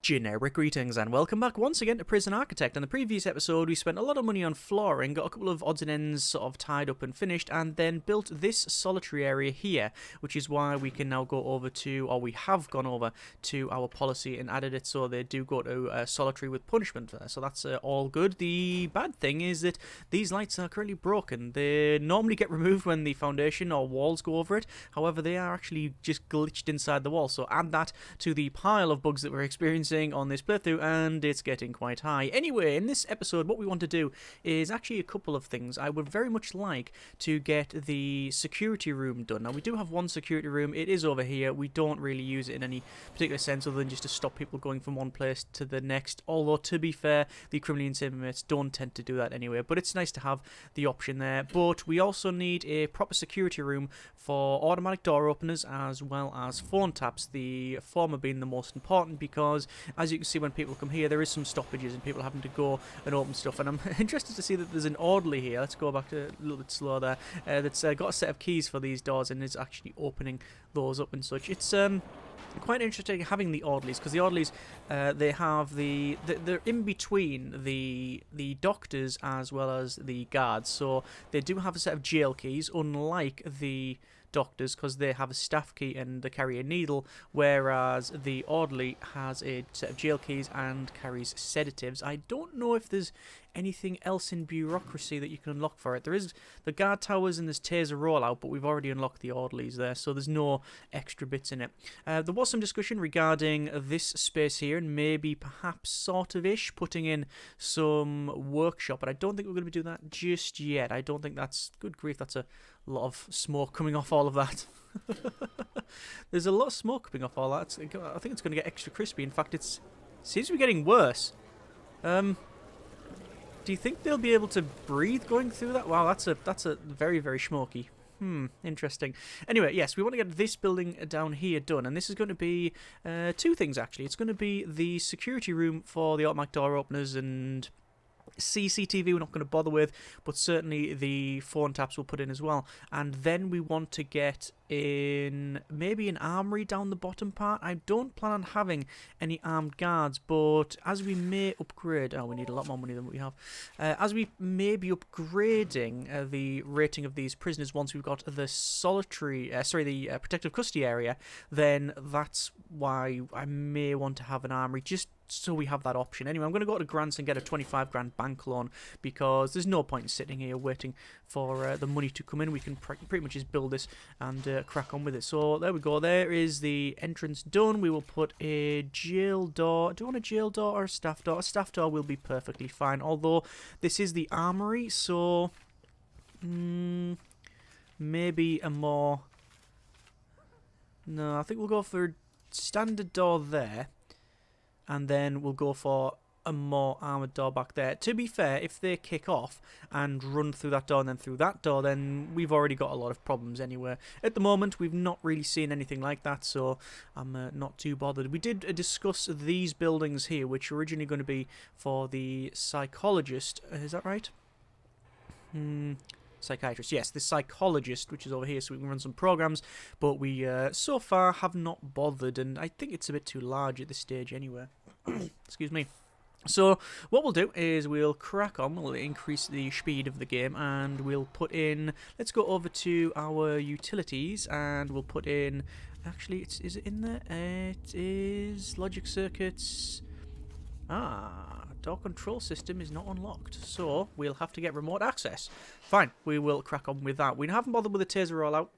Generic greetings and welcome back once again to Prison Architect. In the previous episode we spent a lot of money on flooring, got a couple of odds and ends sort of tied up and finished, and then built this solitary area here, which is why we can now go over to, or we have gone over to our policy and added it so they do go to solitary with punishment. So that's all good. The bad thing is that these lights are currently broken. They normally get removed when the foundation or walls go over it, however they are actually just glitched inside the wall, so add that to the pile of bugs that we're experiencing on this playthrough, and it's getting quite high. Anyway, in this episode, what we want to do is actually a couple of things. I would very much like to get the security room done. Now, we do have one security room. It is over here. We don't really use it in any particular sense other than just to stop people going from one place to the next. Although, to be fair, the criminally insane inmates don't tend to do that anyway. But it's nice to have the option there. But we also need a proper security room for automatic door openers as well as phone taps. The former being the most important because, as you can see when people come here, there is some stoppages and people having to go and open stuff. And I'm interested to see that there's an orderly here. Let's go back to a little bit slower there. That's got a set of keys for these doors and is actually opening those up and such. It's quite interesting having the orderlies, because the orderlies they have they're in between the doctors as well as the guards, so they do have a set of jail keys, unlike the doctors, because they have a staff key and they carry a needle, whereas the orderly has a set of jail keys and carries sedatives. I don't know if there's anything else in bureaucracy that you can unlock for it. There is the guard towers and there's taser rollout, but we've already unlocked the orderlies there, so there's no extra bits in it. There was some discussion regarding this space here and maybe perhaps sort of ish putting in some workshop, but I don't think we're going to be doing that just yet. I don't think that's, good grief, that's a lot of smoke coming off all of that. There's a lot of smoke coming off all that. I think it's going to get extra crispy. In fact, it seems to be getting worse. Do you think they'll be able to breathe going through that? Wow, that's a very, very smoky. Interesting. Anyway, yes, we want to get this building down here done, and this is going to be two things actually. It's going to be the security room for the automatic door openers and CCTV we're not going to bother with, but certainly the phone taps we'll put in as well. And then we want to get in maybe an armory down the bottom part. I don't plan on having any armed guards, but as we may upgrade, we need a lot more money than we have, as we may be upgrading the rating of these prisoners once we've got the solitary, the protective custody area, then that's why I may want to have an armory, just so we have that option. Anyway, I'm going to go to Grants and get a 25 grand bank loan, because there's no point in sitting here waiting for the money to come in. We can pretty much just build this and crack on with it. So there we go. There is the entrance done. We will put a jail door. Do you want a jail door or a staff door? A staff door will be perfectly fine, although this is the armory, so maybe a more... No, I think we'll go for a standard door there, and then we'll go for a more armoured door back there. To be fair, if they kick off and run through that door and then through that door, then we've already got a lot of problems anyway. At the moment, we've not really seen anything like that, so I'm not too bothered. We did discuss these buildings here, which were originally going to be for the psychologist. Is that right? Psychiatrist, yes, the psychologist, which is over here, so we can run some programs, but we so far have not bothered, and I think it's a bit too large at this stage anyway. Excuse me. So what we'll do is we'll crack on, we'll increase the speed of the game, and we'll put in, let's go over to our utilities, and we'll put in, actually, is it in there? It is logic circuits. Door control system is not unlocked, so we'll have to get remote access. Fine, we will crack on with that. We haven't bothered with the taser rollout.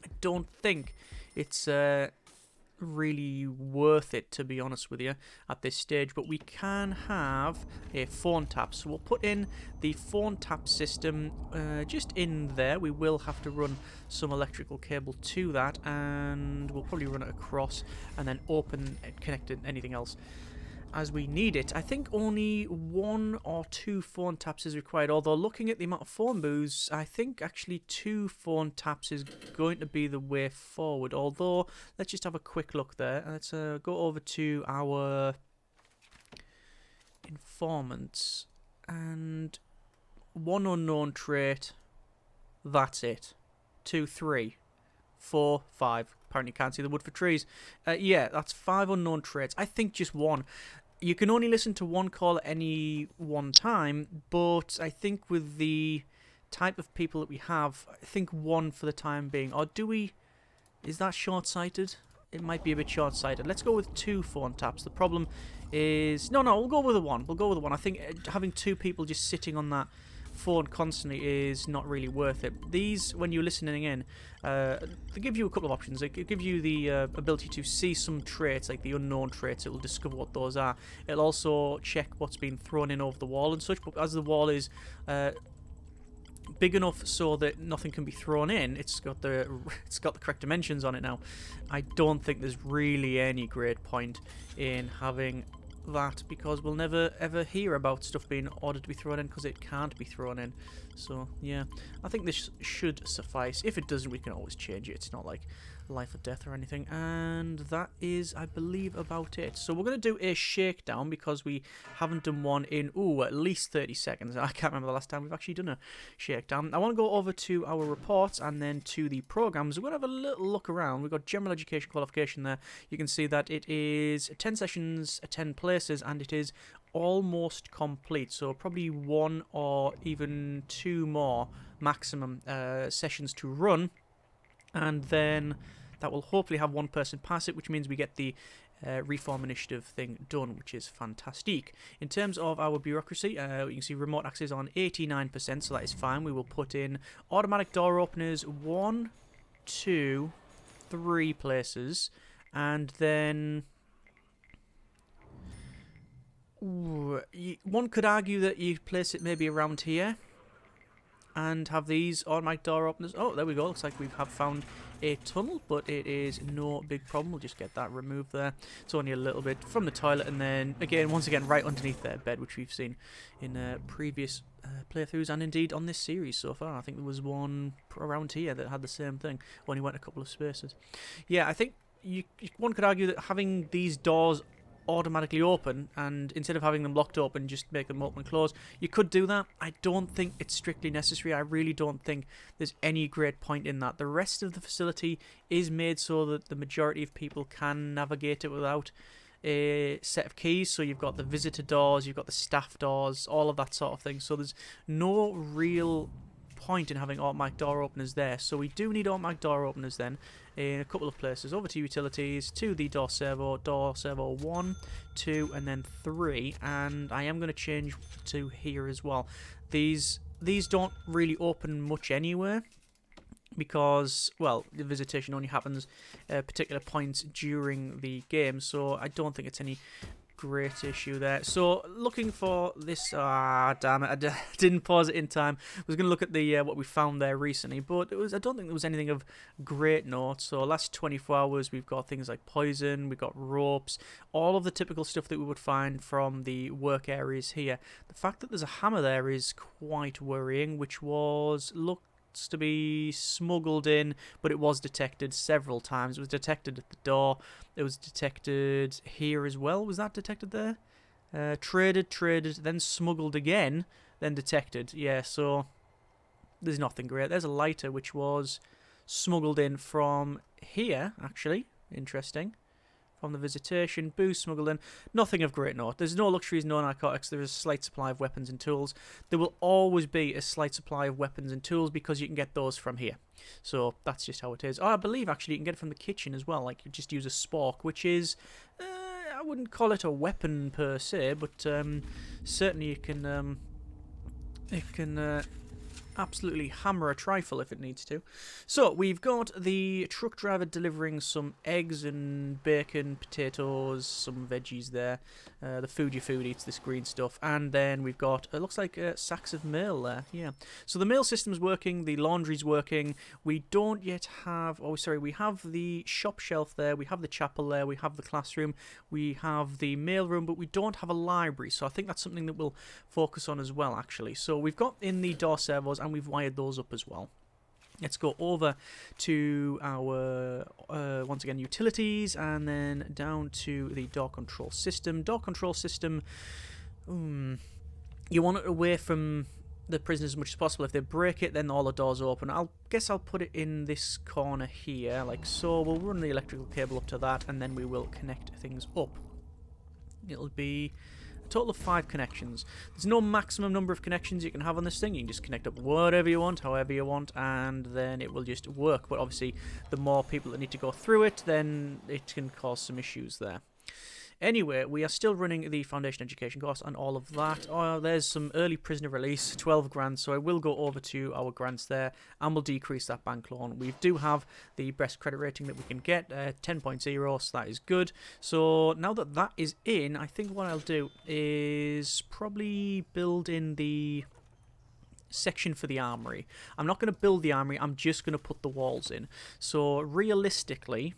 I don't think it's really worth it, to be honest with you, at this stage, but we can have a phone tap, so we'll put in the phone tap system just in there. We will have to run some electrical cable to that, and we'll probably run it across and then open and connect it, anything else as we need it. I think only 1 or 2 phone taps is required, although looking at the amount of phone booths, I think actually 2 phone taps is going to be the way forward. Although, let's just have a quick look there. Let's go over to our informants, and 1 unknown trait, that's it. 2, 3, 4, 5. Apparently can't see the wood for trees. Yeah, that's 5 unknown traits. I think just 1. You can only listen to 1 call at any one time, but I think with the type of people that we have, I think 1 for the time being. Or do we... Is that short-sighted? It might be a bit short-sighted. Let's go with 2 phone taps. The problem is... No, we'll go with a 1. We'll go with a 1. I think having 2 people just sitting on that phone constantly is not really worth it. These, when you're listening in, they give you a couple of options. They give you the ability to see some traits, like the unknown traits. It will discover what those are. It'll also check what's been thrown in over the wall and such, but as the wall is big enough so that nothing can be thrown in, it's got the correct dimensions on it now. I don't think there's really any great point in having that, because we'll never ever hear about stuff being ordered to be thrown in because it can't be thrown in. So yeah, I think this should suffice. If it doesn't, we can always change it. It's not like life or death or anything. And that is, I believe, about it. So we're going to do a shakedown because we haven't done one in at least 30 seconds. I can't remember the last time we've actually done a shakedown. I want to go over to our reports and then to the programs. We're going to have a little look around. We've got general education qualification there. You can see that it is 10 sessions, 10 places, and it is almost complete. So probably 1 or even 2 more maximum sessions to run, and then that will hopefully have 1 person pass it, which means we get the reform initiative thing done, which is fantastic. In terms of our bureaucracy, you can see remote access on 89%, so that is fine. We will put in automatic door openers 1, 2, 3 places, and then one could argue that you place it maybe around here and have these automatic door openers. Oh, there we go. Looks like we have found a tunnel, but it is no big problem. We'll just get that removed there. It's only a little bit from the toilet, and then once again right underneath their bed, which we've seen in previous playthroughs and indeed on this series so far. I think there was one around here that had the same thing, only went a couple of spaces. Yeah, I think one could argue that having these doors automatically open, and instead of having them locked open, just make them open and close. You could do that. I don't think it's strictly necessary. I really don't think there's any great point in that. The rest of the facility is made so that the majority of people can navigate it without a set of keys. So you've got the visitor doors, you've got the staff doors, all of that sort of thing. So there's no real point in having automatic door openers there. So we do need automatic door openers then in a couple of places. Over to utilities, to the door servo 1, 2, and then 3. And I am going to change to here as well. These don't really open much anywhere, because, well, the visitation only happens at particular points during the game, so I don't think it's any great issue there. So looking for this, damn it, I didn't pause it in time. I was going to look at the what we found there recently, but I don't think there was anything of great note. So last 24 hours we've got things like poison, we've got ropes, all of the typical stuff that we would find from the work areas here. The fact that there's a hammer there is quite worrying, which was to be smuggled in, but it was detected several times. It was detected at the door. It was detected here as well. Was that detected there? Traded, then smuggled again, then detected. Yeah, so there's nothing great. There's a lighter which was smuggled in from here, actually. Interesting. From the visitation, booze smuggled in. Nothing of great note. There's no luxuries, no narcotics. There is a slight supply of weapons and tools. There will always be a slight supply of weapons and tools because you can get those from here. So that's just how it is. Oh, I believe actually you can get it from the kitchen as well. Like you just use a spork, which is, I wouldn't call it a weapon per se, but certainly it can absolutely hammer a trifle if it needs to. So we've got the truck driver delivering some eggs and bacon, potatoes, some veggies there. The food eats, this green stuff. And then we've got, it looks like sacks of mail there. Yeah. So the mail system's working, the laundry's working. We don't yet have, we have the shop shelf there, we have the chapel there, we have the classroom, we have the mail room, but we don't have a library. So I think that's something that we'll focus on as well, actually. So we've got in the door servos, and we've wired those up as well. Let's go over to our, once again, utilities, and then down to the door control system. Door control system, you want it away from the prisoners as much as possible. If they break it, then all the doors open. I guess I'll put it in this corner here, like so. We'll run the electrical cable up to that, and then we will connect things up. It'll be a total of 5 connections. There's no maximum number of connections you can have on this thing. You can just connect up whatever you want, however you want, and then it will just work. But obviously, the more people that need to go through it, then it can cause some issues there. Anyway, we are still running the foundation education course and all of that. Oh, there's some early prisoner release, 12 grand, so I will go over to our grants there and we'll decrease that bank loan. We do have the best credit rating that we can get, 10.0, so that is good. So now that that is in, I think what I'll do is probably build in the section for the armory. I'm not going to build the armory, I'm just going to put the walls in. So realistically,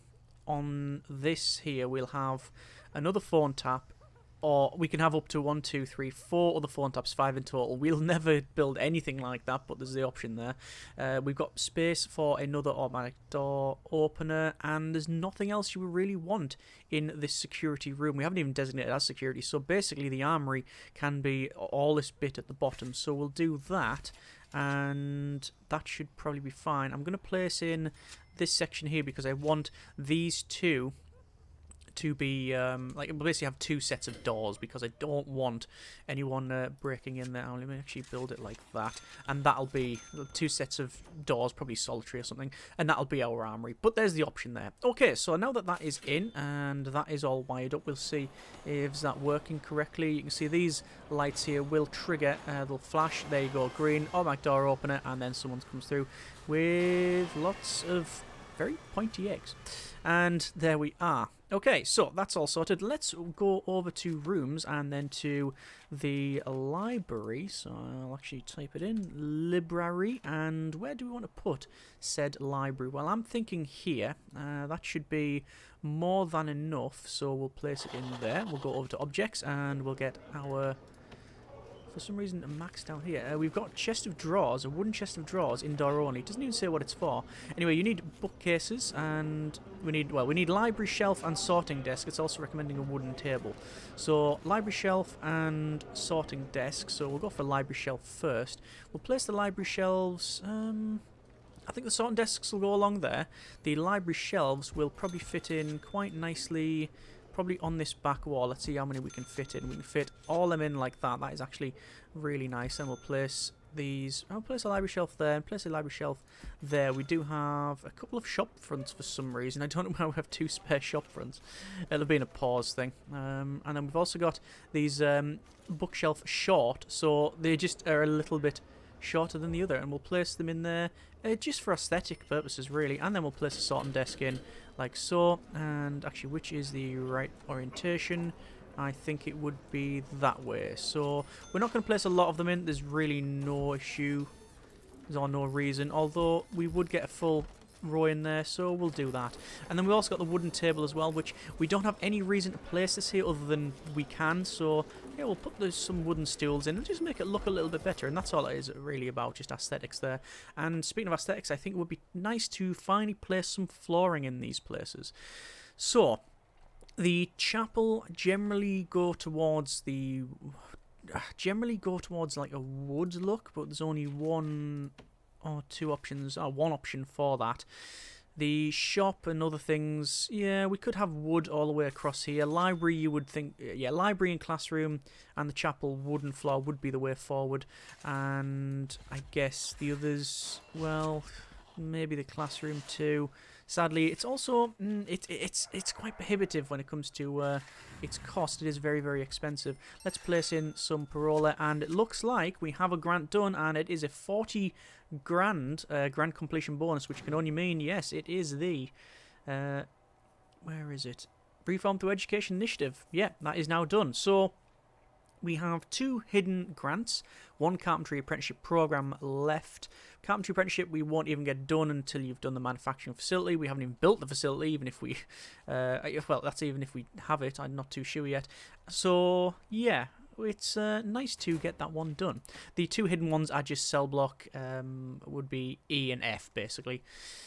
on this here, we'll have another phone tap, or we can have up to 1, 2, 3, 4 other phone taps, 5 in total. We'll never build anything like that, but there's the option there. We've got space for another automatic door opener, and there's nothing else you would really want in this security room. We haven't even designated as security, so basically the armory can be all this bit at the bottom. So we'll do that, and that should probably be fine. I'm going to place in this section here because I want these two to be like, we'll basically have 2 sets of doors because I don't want anyone breaking in there. Let me actually build it like that, and that'll be 2 sets of doors, probably solitary or something, and that'll be our armory. But there's the option there. Okay, so now that that is in and that is all wired up, we'll see if that working correctly. You can see these lights here will trigger, they'll flash. There you go, green, automatic door opener, and then someone comes through with lots of very pointy eggs. And there we are. Okay, so that's all sorted. Let's go over to rooms and then to the library. So I'll actually type it in, library, and where do we want to put said library? Well, I'm thinking here. That should be more than enough, so we'll place it in there. We'll go over to objects and we'll get our, for some reason, max down here. We've got chest of drawers, a wooden chest of drawers, indoor only. It doesn't even say what it's for. Anyway, you need bookcases, and we need library shelf and sorting desk. It's also recommending a wooden table. So library shelf and sorting desk. So we'll go for library shelf first. We'll place the library shelves. I think the sorting desks will go along there. The library shelves will probably fit in quite nicely, probably on this back wall. Let's see how many we can fit in. We can fit all them in like that. That is actually really nice. And we'll place these. I'll place a library shelf there and place a library shelf there. We do have a couple of shop fronts for some reason. I don't know why we have 2 spare shop fronts. It'll be in a pause thing. And then we've also got these bookshelf short, so they just are a little bit shorter than the other, and we'll place them in there just for aesthetic purposes really. And then we'll place a sorting desk in like so, and actually, which is the right orientation? I think it would be that way. So we're not going to place a lot of them in. There's really no issue, or no reason, although we would get a full row in there, so we'll do that. And then we also got the wooden table as well, which we don't have any reason to place this here other than we can. So yeah, we'll put some wooden stools in and just make it look a little bit better, and that's all it is really about, just aesthetics there. And speaking of aesthetics, I think it would be nice to finally place some flooring in these places. So the chapel generally go towards like a wood look, but there's only 1 or 2 options, or 1 option for that. The shop and other things, yeah, we could have wood all the way across here. Library, you would think, yeah, library and classroom and the chapel wooden floor would be the way forward. And I guess the others, well, maybe the classroom too. Sadly, it's also it's quite prohibitive when it comes to its cost. It is very, very expensive. Let's place in some parola, and it looks like we have a grant done, and it is a 40 grand grant completion bonus, which can only mean, yes, it is the where is it? Reform through Education Initiative. Yeah, that is now done. So we have 2 hidden grants, 1 carpentry apprenticeship program left. Carpentry apprenticeship we won't even get done until you've done the manufacturing facility. We haven't even built the facility, even if we, well, that's even if we have it. I'm not too sure yet. So yeah, it's nice to get that one done. The two hidden ones are just cell block, would be E and F, basically.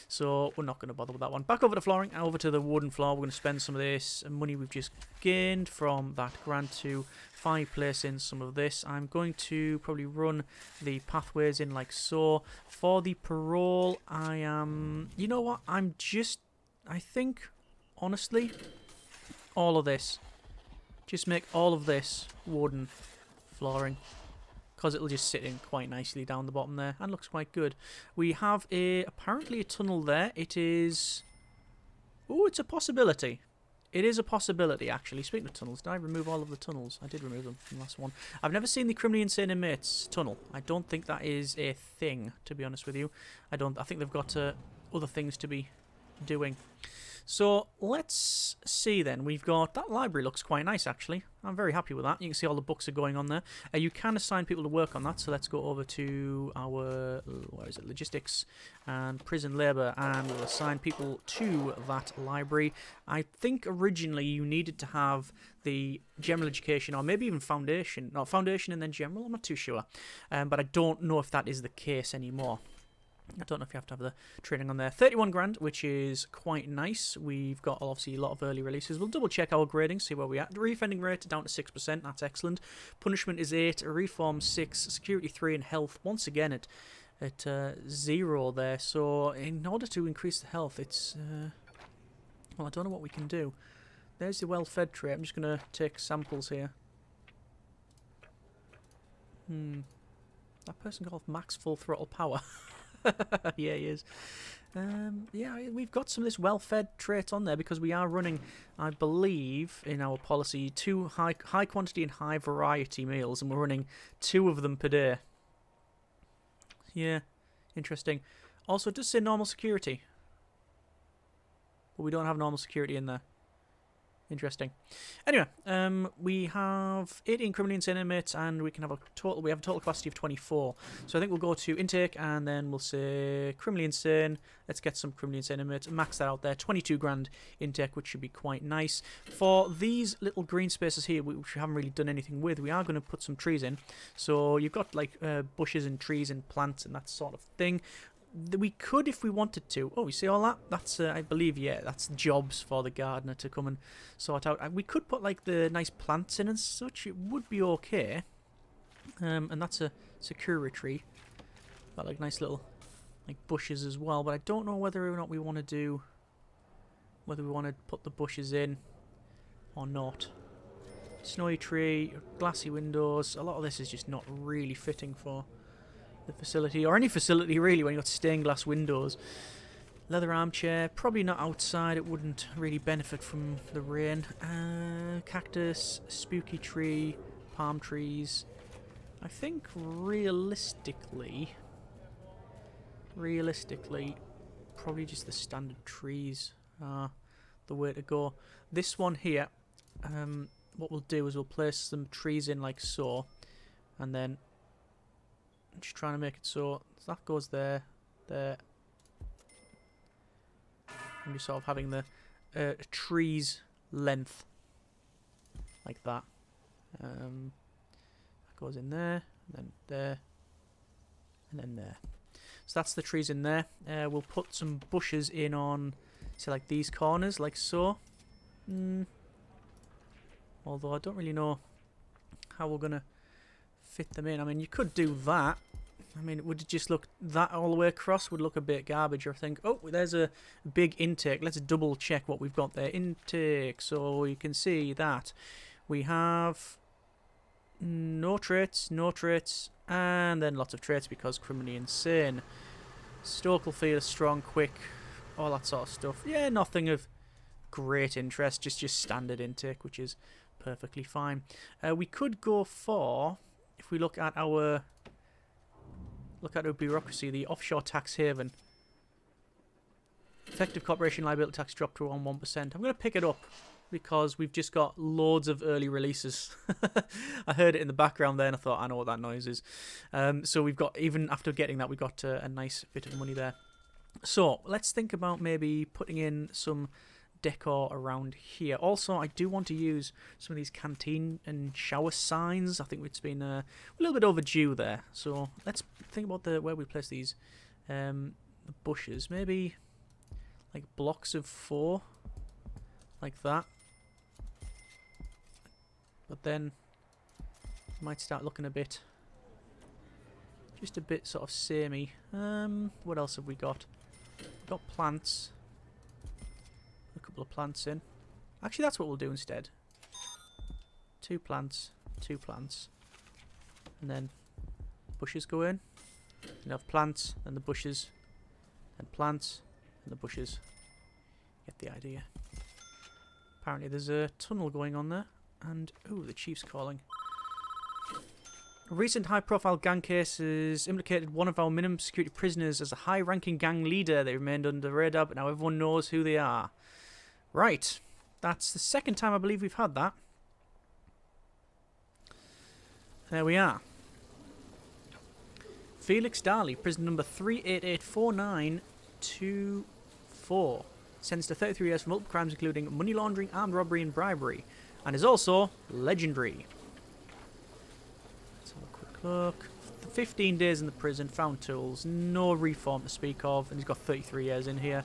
So we're not going to bother with that one. Back over to flooring, over to the wooden floor. We're going to spend some of this money we've just gained from that grant to fireplace in some of this. I'm going to probably run the pathways in like so. For the parole, I am... You know what? I think, honestly, all of this. Just make all of this wooden flooring, because it'll just sit in quite nicely down the bottom there and looks quite good. We have apparently a tunnel there. It is... Oh, it's a possibility. It is a possibility, actually. Speaking of tunnels, did I remove all of the tunnels? I did remove them from the last one. I've never seen the criminally insane inmates tunnel. I don't think that is a thing, to be honest with you. I think they've got other things to be doing. So let's see then. We've got... That library looks quite nice, actually. I'm very happy with that. You can see all the books are going on there. You can assign people to work on that. So let's go over to our... Where is it? Logistics and prison labour. And we'll assign people to that library. I think originally you needed to have the general education or maybe even foundation. No, foundation and then general. I'm not too sure. But I don't know if that is the case anymore. I don't know if you have to have the training on there. 31 grand, which is quite nice. We've got obviously a lot of early releases. We'll double check our grading, see where we're at. The reoffending rate down to 6%. That's excellent. Punishment is 8, reform 6, security 3, and health once again at 0 there. So in order to increase the health, it's well, I don't know what we can do. There's the well-fed trait. I'm just going to take samples here. That person got max full throttle power. Yeah, he is. Yeah, we've got some of this well-fed trait on there because we are running, I believe, in our policy, 2 high quantity and high variety meals, and we're running 2 of them per day. Yeah, interesting. Also, it does say normal security, but we don't have normal security in there. Interesting. Anyway, we have 18 criminally insane inmates, and we have a total capacity of 24. So I think we'll go to intake, and then we'll say criminally insane. Let's get some criminally insane inmates. Max that out there. 22 grand intake, which should be quite nice. For these little green spaces here, which we haven't really done anything with, we are going to put some trees in. So you've got like bushes and trees and plants and that sort of thing. We could, if we wanted to. Oh, you see all that? That's, I believe, yeah, that's jobs for the gardener to come and sort out. We could put, like, the nice plants in and such. It would be okay. And that's a security tree. Got, like, nice little, like, bushes as well. But I don't know whether or not we want to do... Whether we want to put the bushes in or not. Snowy tree, glassy windows. A lot of this is just not really fitting for... the facility, or any facility really, when you've got stained glass windows. Leather armchair, probably not outside, it wouldn't really benefit from the rain. Cactus, spooky tree, palm trees. I think realistically, probably just the standard trees are the way to go. This one here, what we'll do is we'll place some trees in like so, and then just trying to make it so that goes there, there. And you're sort of having the tree's length like that. That goes in there, and then there, and then there. So that's the trees in there. We'll put some bushes in on, say, like these corners, like so. Although I don't really know how we're gonna fit them in. I mean, you could do that. I mean, would it just look that all the way across would look a bit garbage, or think, oh, there's a big intake. Let's double check what we've got there. Intake. So you can see that we have no traits, and then lots of traits because criminally insane. Stokel feel strong, quick, all that sort of stuff. Yeah, nothing of great interest, just standard intake, which is perfectly fine. We could go for... If we look at our bureaucracy, the offshore tax haven. Effective corporation liability tax dropped to around 1%. I'm going to pick it up because we've just got loads of early releases. I heard it in the background there and I thought, I know what that noise is. So we've got, even after getting that, we got a nice bit of money there. So let's think about maybe putting in some decor around here. Also, I do want to use some of these canteen and shower signs. I think it's been a little bit overdue there. So let's think about where we place these the bushes. Maybe like blocks of 4, like that. But then it might start looking just a bit sort of samey. What else have we got? We've got plants. A couple of plants in. Actually, that's what we'll do instead. 2 plants, 2 plants. And then bushes go in. You have plants, and the bushes, and plants, and the bushes. Get the idea. Apparently there's a tunnel going on there. And, ooh, the chief's calling. A recent high-profile gang case has implicated one of our minimum security prisoners as a high-ranking gang leader. They remained under the radar, but now everyone knows who they are. Right. That's the second time I believe we've had that. There we are. Felix Darley, prison number 3884924. Sentenced to 33 years for multiple crimes including money laundering, armed robbery and bribery. And is also legendary. Let's have a quick look. 15 days in the prison, found tools, no reform to speak of, and he's got 33 years in here.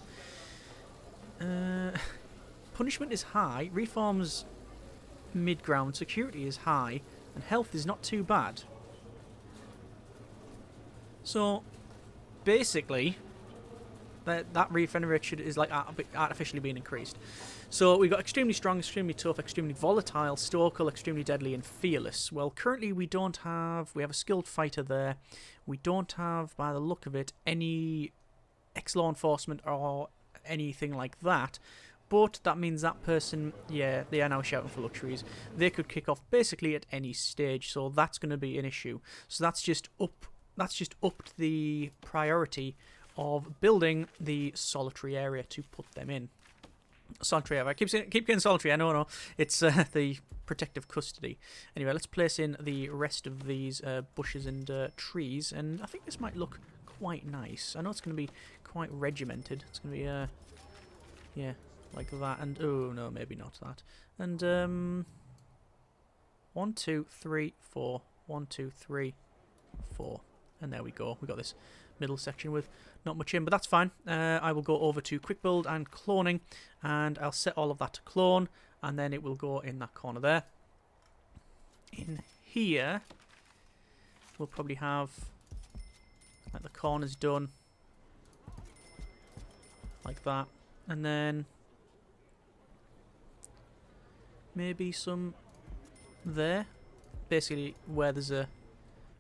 Punishment is high, reform's mid-ground, security is high, and health is not too bad. So, basically, that reoffender rate is like artificially being increased. So we've got extremely strong, extremely tough, extremely volatile, stoical, extremely deadly, and fearless. Well, currently we have a skilled fighter there. We don't have, by the look of it, any ex-law enforcement or anything like that. But that means that person, yeah, they are now shouting for luxuries. They could kick off basically at any stage, so that's going to be an issue. So that's just upped the priority of building the solitary area to put them in. Solitary area. I keep getting solitary. I know. It's the protective custody. Anyway, let's place in the rest of these bushes and trees, and I think this might look quite nice. I know it's going to be quite regimented. It's going to be yeah, like that. And oh no, maybe not that. And 1, 2, 3, 4. 1, 2, 3, 4. And there we go. We got this middle section with not much in, but that's fine. I will go over to quick build and cloning, and I'll set all of that to clone, and then it will go in that corner there. In here, we'll probably have like the corners done like that, and then maybe some there, basically where there's a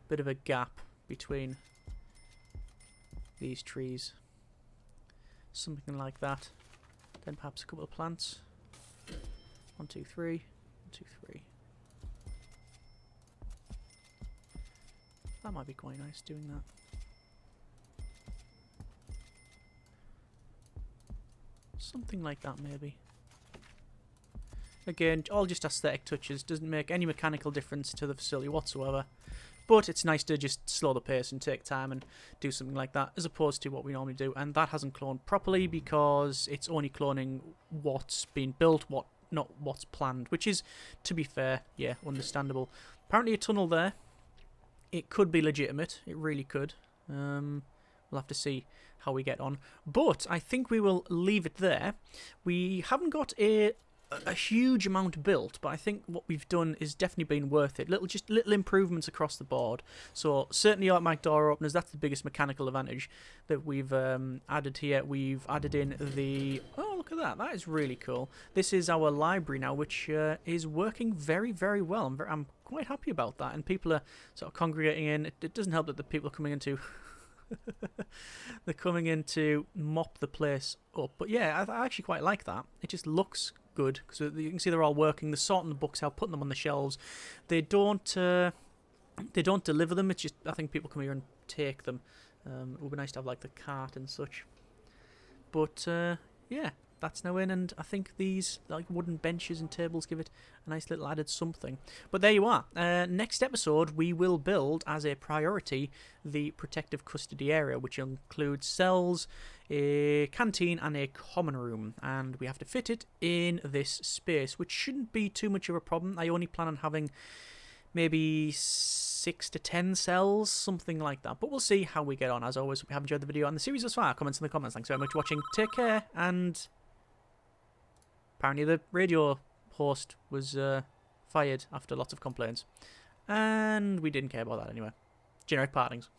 bit of a gap between these trees, something like that. Then perhaps a couple of plants. 1, 2, 3. 1, 2, 3. That might be quite nice doing that. Something like that maybe. Again, all just aesthetic touches, doesn't make any mechanical difference to the facility whatsoever. But it's nice to just slow the pace and take time and do something like that, as opposed to what we normally do. And that hasn't cloned properly because it's only cloning what's been built, not what's planned. Which is, to be fair, yeah, understandable. Apparently a tunnel there. It could be legitimate. It really could. We'll have to see how we get on. But I think we will leave it there. We haven't got a huge amount built, but I think what we've done is definitely been worth it. Little improvements across the board. So certainly automatic door openers, that's the biggest mechanical advantage that we've added here. We've added in the, oh look at that, that is really cool. This is our library now, which is working very, very well. I'm quite happy about that, and people are sort of congregating in. It doesn't help that the people are coming into they're coming in to mop the place up, but yeah, I actually quite like that. It just looks good because you can see they're all working. They're sorting the books out, putting them on the shelves. They don't deliver them. It's just, I think people come here and take them. It would be nice to have like the cart and such. But yeah, that's now in, and I think these like wooden benches and tables give it a nice little added something. But there you are. Next episode, we will build as a priority the protective custody area, which includes cells, a canteen, and a common room. And we have to fit it in this space, which shouldn't be too much of a problem. I only plan on having maybe 6 to 10 cells, something like that. But we'll see how we get on. As always, if you have enjoyed the video and the series thus far, comments in the comments. Thanks very much for watching. Take care, and apparently the radio host was fired after lots of complaints. And we didn't care about that anyway. Generic partings.